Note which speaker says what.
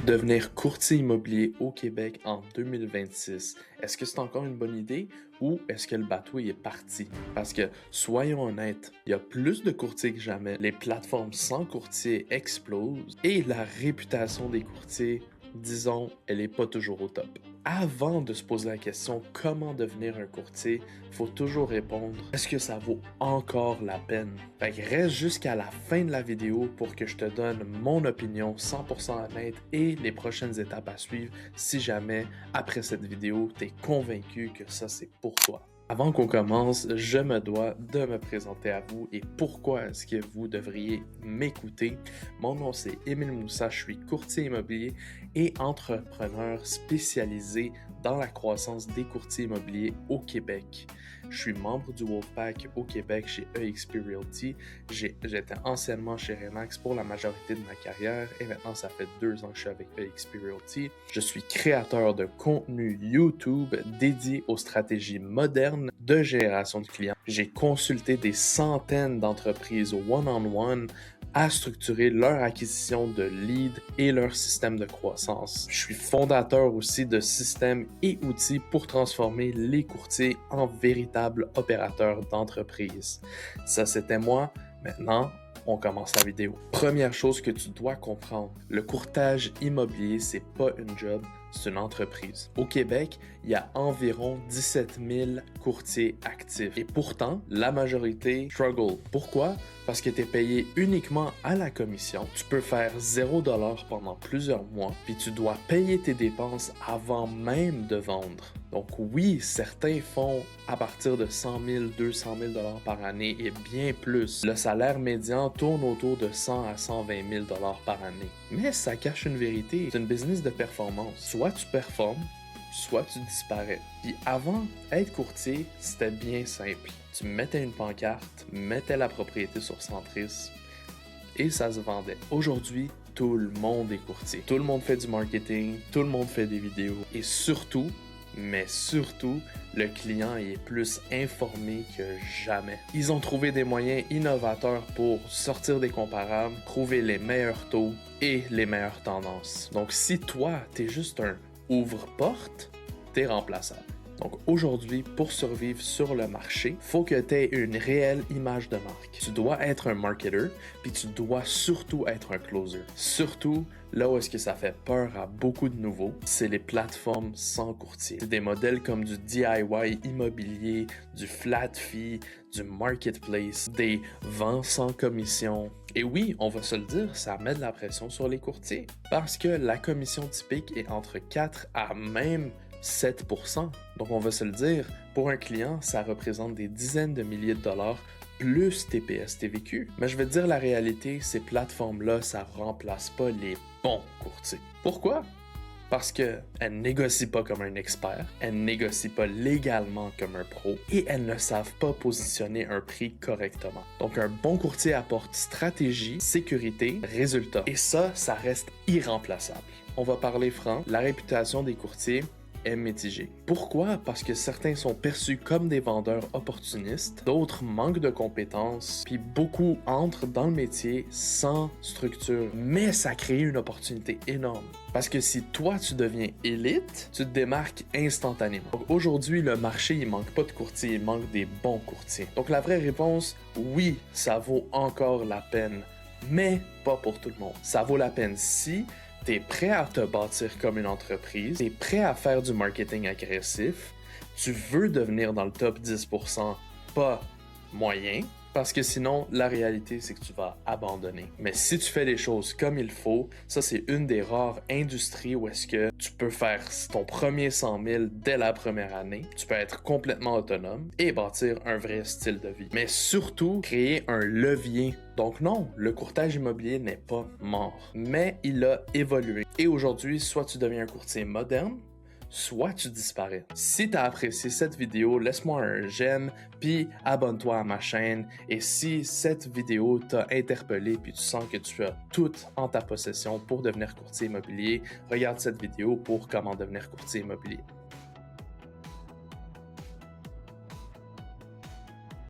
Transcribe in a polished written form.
Speaker 1: Devenir courtier immobilier au Québec en 2026, est-ce que c'est encore une bonne idée ou est-ce que le bateau est parti? Parce que, soyons honnêtes, il y a plus de courtiers que jamais, les plateformes sans courtier explosent et la réputation des courtiers, disons, elle n'est pas toujours au top. Avant de se poser la question comment devenir un courtier, il faut toujours répondre est-ce que ça vaut encore la peine? Fait que reste jusqu'à la fin de la vidéo pour que je te donne mon opinion 100% honnête et les prochaines étapes à suivre si jamais après cette vidéo tu es convaincu que ça c'est pour toi. Avant qu'on commence, je me dois de me présenter à vous et pourquoi est-ce que vous devriez m'écouter. Mon nom c'est Émile Moussa, je suis courtier immobilier et entrepreneur spécialisé dans la croissance des courtiers immobiliers au Québec. Je suis membre du Wolfpack au Québec chez eXp Realty. J'étais anciennement chez Remax pour la majorité de ma carrière et maintenant ça fait 2 ans que je suis avec eXp Realty. Je suis créateur de contenu YouTube dédié aux stratégies modernes de génération de clients. J'ai consulté des centaines d'entreprises one-on-one à structurer leur acquisition de leads et leur système de croissance. Je suis fondateur aussi de systèmes et outils pour transformer les courtiers en véritables opérateurs d'entreprise. Ça, c'était moi. Maintenant, on commence la vidéo. Première chose que tu dois comprendre, le courtage immobilier, c'est pas une job, c'est une entreprise. Au Québec, il y a environ 17 000 courtiers actifs. Et pourtant, la majorité struggle. Pourquoi? Parce que tu es payé uniquement à la commission. Tu peux faire 0$ pendant plusieurs mois, puis tu dois payer tes dépenses avant même de vendre. Donc oui, certains font à partir de 100 000, 200 000 $ par année et bien plus. Le salaire médian tourne autour de 100 à 120 000 $ par année. Mais ça cache une vérité, c'est une business de performance. Soit tu performes, soit tu disparais. Puis avant, être courtier, c'était bien simple. Tu mettais une pancarte, mettais la propriété sur Centris et ça se vendait. Aujourd'hui, tout le monde est courtier. Tout le monde fait du marketing, tout le monde fait des vidéos et surtout, le client est plus informé que jamais. Ils ont trouvé des moyens innovateurs pour sortir des comparables, trouver les meilleurs taux et les meilleures tendances. Donc si toi, t'es juste un ouvre-porte, t'es remplaçable. Donc aujourd'hui, pour survivre sur le marché, faut que tu aies une réelle image de marque. Tu dois être un marketer, puis tu dois surtout être un closer. Surtout, là où est-ce que ça fait peur à beaucoup de nouveaux, c'est les plateformes sans courtier. C'est des modèles comme du DIY immobilier, du flat fee, du marketplace, des ventes sans commission. Et oui, on va se le dire, ça met de la pression sur les courtiers. Parce que la commission typique est entre 4 à même 7%. Donc on va se le dire, pour un client, ça représente des dizaines de milliers de dollars plus TPS TVQ. Mais je vais te dire la réalité, ces plateformes-là, ça remplace pas les bons courtiers. Pourquoi? Parce qu'elles ne négocient pas comme un expert, elles ne négocient pas légalement comme un pro et elles ne savent pas positionner un prix correctement. Donc un bon courtier apporte stratégie, sécurité, résultat. Et ça reste irremplaçable. On va parler franc, la réputation des courtiers est mitigée. Pourquoi? Parce que certains sont perçus comme des vendeurs opportunistes, d'autres manquent de compétences, puis beaucoup entrent dans le métier sans structure. Mais ça crée une opportunité énorme. Parce que si toi, tu deviens élite, tu te démarques instantanément. Donc aujourd'hui, le marché, il manque pas de courtiers, il manque des bons courtiers. Donc la vraie réponse, oui, ça vaut encore la peine, mais pas pour tout le monde. Ça vaut la peine si t'es prêt à te bâtir comme une entreprise, t'es prêt à faire du marketing agressif, tu veux devenir dans le top 10%, pas moyen, parce que sinon, la réalité, c'est que tu vas abandonner. Mais si tu fais les choses comme il faut, ça, c'est une des rares industries où est-ce que tu peux faire ton premier 100 000 dès la première année, tu peux être complètement autonome et bâtir un vrai style de vie. Mais surtout, créer un levier. Donc non, le courtage immobilier n'est pas mort, mais il a évolué. Et aujourd'hui, soit tu deviens un courtier moderne, soit tu disparais. Si tu as apprécié cette vidéo, laisse-moi un j'aime, puis abonne-toi à ma chaîne. Et si cette vidéo t'a interpellé, puis tu sens que tu as tout en ta possession pour devenir courtier immobilier, regarde cette vidéo pour comment devenir courtier immobilier.